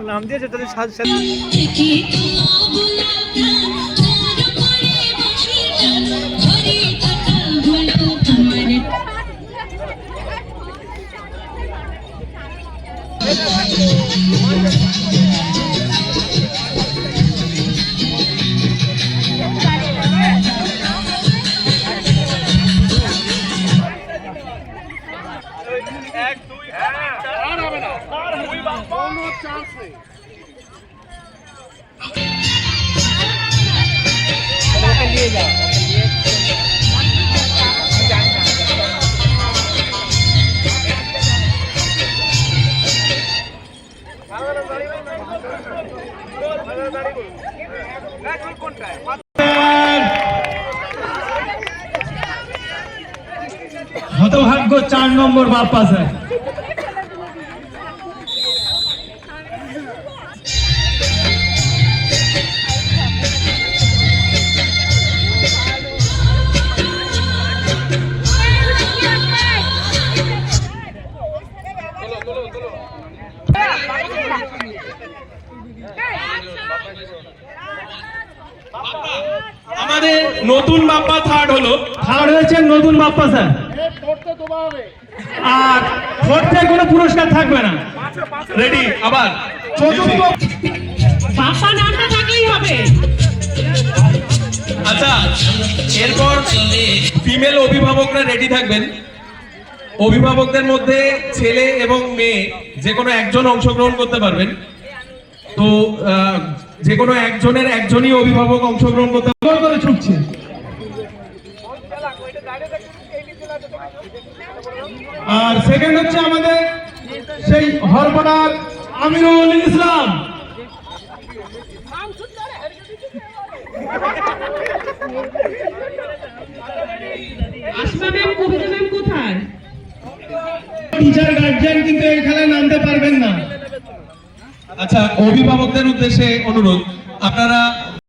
নাম দিয়েছে তাদের সাথে হতভাগ্য 4 নম্বর বাপ্পা স্যার। আমাদের নতুন বাপ্পা থার্ড হয়েছে নতুন বাপ্পা স্যার। আর ফোর্থে কোনো পুরস্কার থাকবে না। রেডি আবার বাপ্পা নামটা থাকলেই হবে। আচ্ছা, এরপর ফিমেল অভিভাবকরা রেডি থাকবেন। অভিভাবকদের মধ্যে ছেলে এবং মেয়ে যে কোনো একজন অংশগ্রহণ করতে পারবেন। তো যে কোনো একজনই অভিভাবক অংশগ্রহণ করতে করে ছুটছে। আর সেকেন্ড হচ্ছে আমাদের সেই হরপাড়ার আমিরুল ইসলাম। আসমা ম্যাম, কবিতা ম্যাম কোথায়? টিচার গার্জিয়ান কিন্তু এই খেলায় নামতে পারবেন না। আচ্ছা, অভিভাবকদের উদ্দেশ্যে অনুরোধ, আপনারা